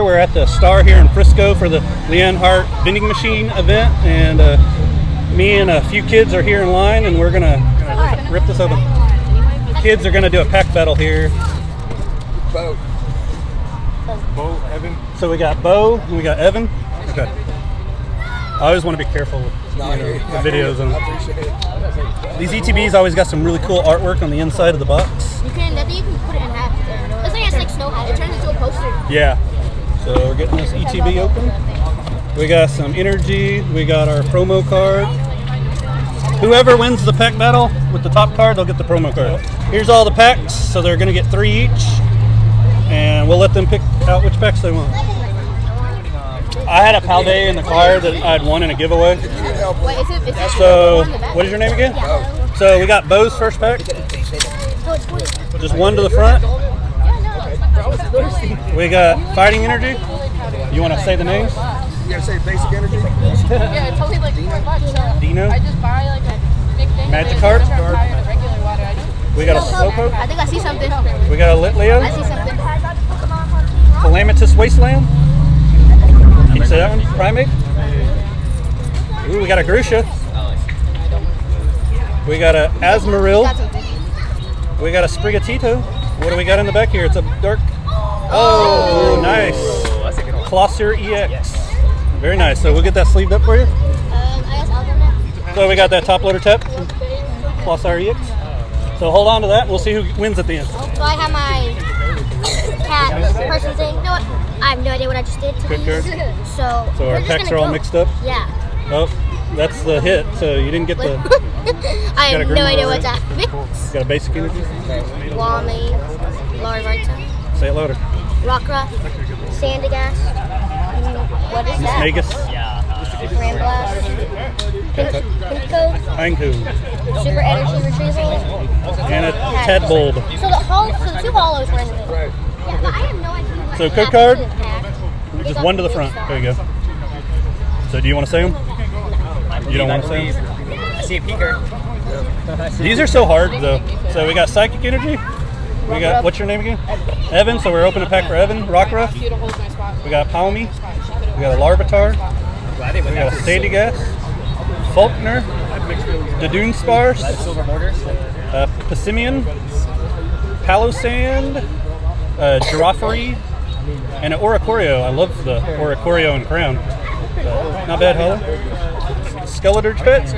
we're at the Star here in Frisco for the Leanne Hart Vending Machine event, and me and a few kids are here in line, and we're gonna rip this open. Kids are gonna do a pack battle here. Bo, Evan. So we got Bo and we got Evan. Okay. I always want to be careful with the videos. And I appreciate it. these ETBs always got some really cool artwork on the inside of the box. You can put it in half. It's like a snow hat. It turns into a poster. Yeah. So we're getting this ETB open. We got some energy. We got our promo card. Whoever wins the pack battle with the top card, they'll get the promo card. Here's all the packs. So they're going to get 3 each. And we'll let them pick out which packs they want. I had a Palday in the car that I'd won in a giveaway. Wait, is it So, what is your name again? So we got Bo's first pack. Just one to the front. We got Fighting Energy. You want to say the names? You gotta say basic energy? Yeah, it's only like $4. Dino. I just buy like a big thing. Magikarp. Regular water. We got a Slowpoke. I think I see something. We got a Litleo. I see something. Calamitous Wasteland. Can you say that one? Primate. Ooh, we got a Grusha. We got a Asmaril. We got a Sprigatito. What do we got in the back here? It's a dark. Oh, nice. Colossur EX. Very nice. So we'll get that sleeved up for you. I guess I'll go next. So we got that top loader tap. Colossur EX. So hold on to that. We'll see who wins at the end. So I have my cat person thing. You know what? I have no idea what I just did to Good these. card. So So our packs are all mixed up. Yeah. Oh, that's the hit. So you didn't get the. I Got a have no grandma idea already. what's that. Mix. Got a basic energy. Wami, Larvarta, Say it louder. Rockruff, Sandygast. What is that? Magus. Ramblast. Pinko. Anku. Super Energy Retrieval. And a Tadbold. So the two hollows were in the middle. Yeah, but I have no idea. what So code happened card? to the pack. Just one to the front. There you go. So do you want to say them? You don't want to say them? I see a peeker. These are so hard though. So we got Psychic Energy. We got, what's your name again? Evan. So we're opening a pack for Evan. Rockruff. You to hold my spot. We got Palmy. We got a Larvitar. We got a Sandygast. Faulkner. Dadoon Spars. Silver mortars. Passimian. Palosand. Giraffe. And an Oricorio. I love the Oricorio and Crown. Not bad, Hollow. Skeletor Pets.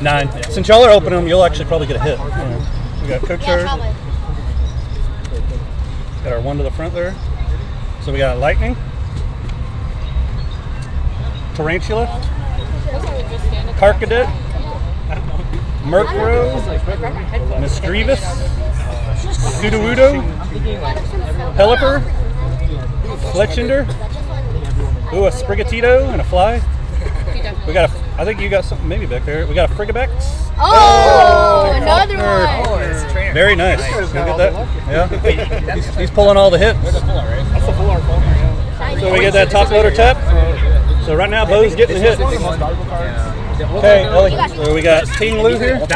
9. Since y'all are opening them, you'll actually probably get a hit. We got Coach Yeah, probably. Got our one to the front there. So we got Lightning. Tarantula. Carcadet. Murkrow. Misdreavus. Sudowoodo. Pelipper. Fletchinder. Ooh, a Sprigatito and a Fly. We got I think you got something maybe back there. We got a Frigibax. Oh, another Faulkner. one. It's a trainer. Very nice. You get that? Yeah. He's pulling all the hits. That's a full art, right? That's a full art. So we get that top loader tap. So right now Bo's getting the hit. Okay, Ellie. So we got Ting Lu here. Good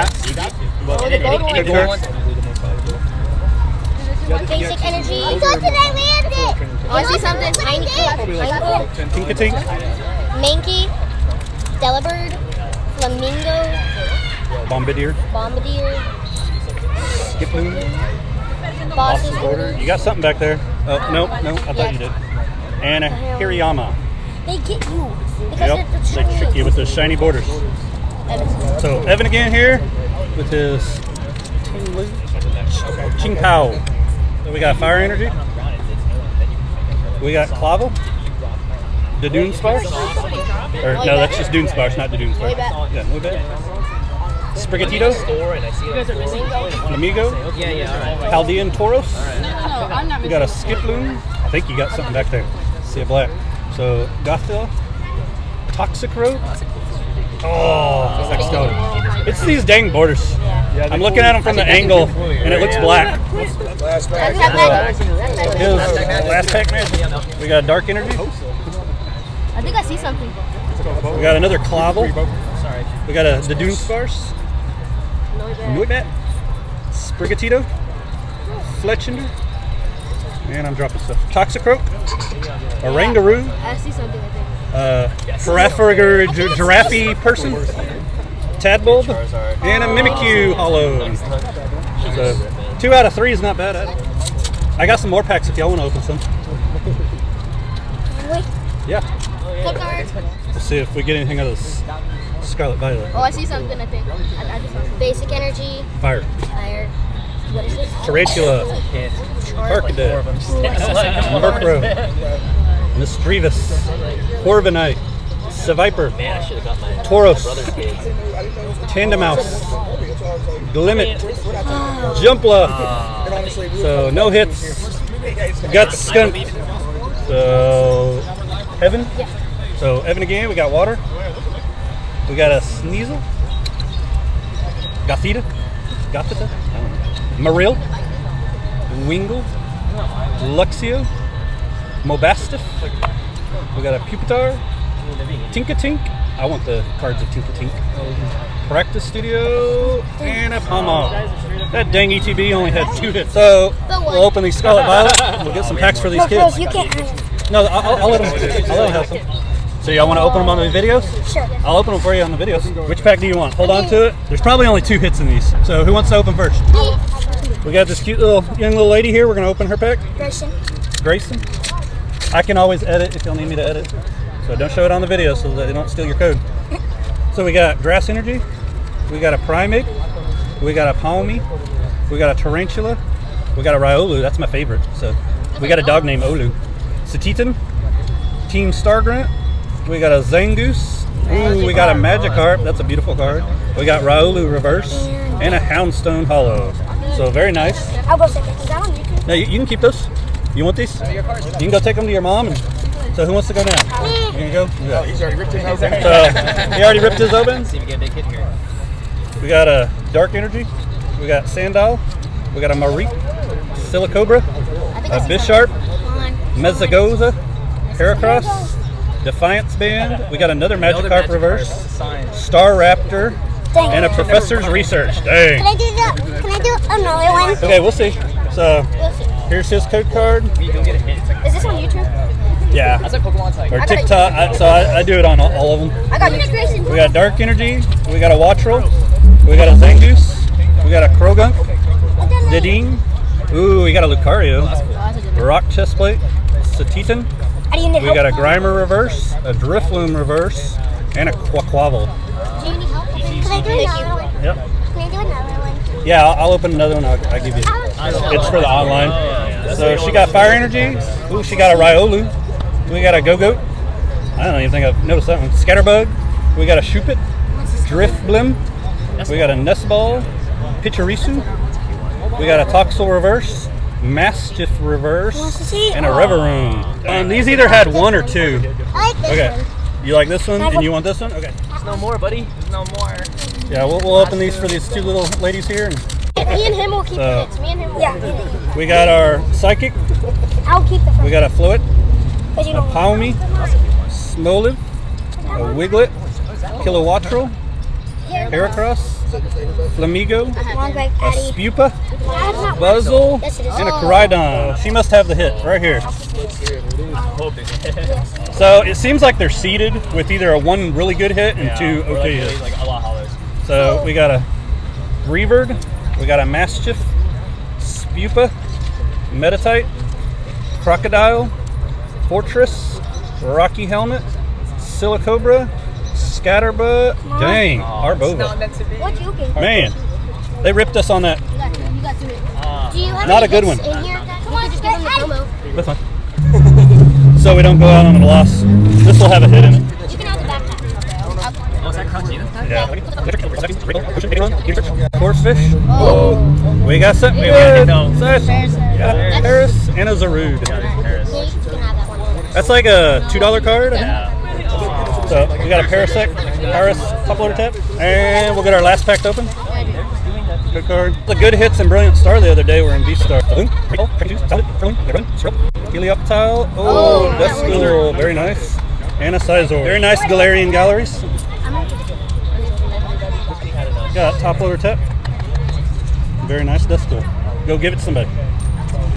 card. Basic Energy. I got it, I landed. Oh, I see something. Tiny Tinkatink. Mankey. Delibird. Flamingo. Bombardier. Bombardier. Skiploon. Boss's Order. You got something back there. Oh, no, I thought you did. And a Hirayama. They get you. Because Yep, they're they trick you with those shiny borders. So Evan again here with his Ching Pao. So we got Fire Energy. We got Clavel. The Dune Sparse. Or no, that's just Dune Sparse, not the Dune Sparse. Yeah, Moybet. Sprigatito. Amigo. Haldean Tauros. I'm not We got a Skiploon. I think you got something back there. See a black. So Gothilla. Toxicroak. Oh, next one. It's these dang borders. I'm looking at them from the angle, and it looks black. Last pack. His last pack magic. We got Dark Energy. I think I see something. We got another Clavel. We got a Dadoon Sparse. Noibat. Sprigatito. Fletchinder. And I'm dropping stuff. Toxicroak, Orangaroo, I see something like that. Farafriger Giraffe Person, Tadbulb, and a Mimikyu Hollow. So 2 out of 3 is not bad. I got some more packs if y'all want to open some. Wait, Yeah. what card? We'll see if we get anything out of this Scarlet Violet. Oh, I see something, I think. I just saw something. Basic energy, Fire. fire. What is this? Tarantula. Arcadet. Murkrow. Misdreavus. Corviknight. Seviper. Man, I should have got my Tauros. brother's kids. Tandemouse. Glimmet. Jumpla. So no hits. Guts Skunk. So Evan. Yeah. So Evan again. We got water. We got a Sneasel. Gothita. Gothita. Marill. Wingle. Luxio. Mobastiff. We got a Pupitar. Tinkatink. I want the cards of Tinkatink. Practice Studio. And a Palma. That dang ETB only had 2 hits. So we'll open these Scarlet Violet. We'll get some packs for these kids. You can't have it. No, I'll let them have some. So y'all want to open them on the videos? Sure. I'll open them for you on the videos. Which pack do you want? Hold on to it. There's probably only 2 hits in these. So who wants to open first? Me. We got this cute young little lady here. We're going to open her pack. Grayson. Grayson. I can always edit if y'all need me to edit. So don't show it on the video so that they don't steal your code. So we got Grass Energy. We got a Primeape. We got a Palmy. We got a Tarantula. We got a Riolu. That's my favorite. So we got a dog named Olu. Satitan. Team Stargrunt. We got a Zangoose. Ooh, we got a Magikarp. That's a beautiful card. We got Riolu Reverse and a Houndstone Hollow. So very nice. I'll go second. Is that on YouTube? Now you can keep those. You want these? You can go take them to your mom. And, so who wants to go now? You gonna go? Yeah. He's already ripped his open. So he already ripped his open. See if we get a big hit here. We got a Dark Energy. We got Sandile. We got a Mareep. Silicobra. A Bisharp. Mezzagoza. Heracross. Defiance Band. We got another Magikarp Reverse. Star Raptor. Dang. And a Professor's Research. Dang. Can I do another one? Okay, we'll see. So here's his code card. We go get a hit. It's like, Is this on YouTube? Yeah. that's like Pokemon like. Or TikTok. I do it on all of them. I got Grayson. We got Dark Energy. We got a Wattrel. We got a Zangoose. We got a Krogunk. Dedenne. Ooh, we got a Lucario. Rock Chestplate. Satitan. We got a Grimer Reverse, a Drifloon Reverse, and a Quaquaval. Do you need help? Can I do another one? Yep. Can I do another one? Yeah, I'll open another one. I'll give you. It's for the online. So she got Fire Energy. Ooh, she got a Riolu. We got a Go-Goat. I don't even think I've noticed that one. Scatterbug. We got a Shuppet. Drifblim. We got a Nestball. Pachirisu. We got a Toxel Reverse. Mastiff Reverse. And a Reverum. These either had 1 or 2. I like this Okay. one. You like this one and you want this one? Okay. There's no more, buddy. There's no more. Yeah, we'll open these for these 2 little ladies here. Me and him will keep So- the hits. Me and him will keep the hits. We got our Psychic. I'll keep the We got a Fluid. Because you A know. Palmy. Smoliv. A Wiglet. Kilowattrel. Heracross. Flamigo. One Greg A Addy. Spupa. That's not Buzzle. Yes, it is. And a Koraidon. She must have the hit right here. Hoping. So it seems like they're seeded with either a 1 really good hit and 2 or okay like, hits. like a lot hollows. So we got a Reaverd, we got a Mastiff, Spupa, Meditite, Crocodile, Fortress, Rocky Helmet, Silicobra, Scatterbug, dang, Arbova. What you get? Man, they ripped us on that. You got to it. Do you have Not any a good hits one. in here? Come on, just give them the promo. This one. So we don't go out on a loss. This will have a hit in it. You can have the backpack. Oh, is that crunchy? Yeah. Horsefish. Oh. We got something. We got Paris and a Zarude. You can have that one. That's like a $2 card. I think. So we got a Parasect, Paris, top loader tap, and we'll get our last pack open. Good card. The good hits in Brilliant Star the other day were in V-Star. Helioptile. Oh, Duskull. Very nice. And a Sizor. Very nice Galarian Galleries. Got top loader tap. Very nice Duskull. Go give it to somebody.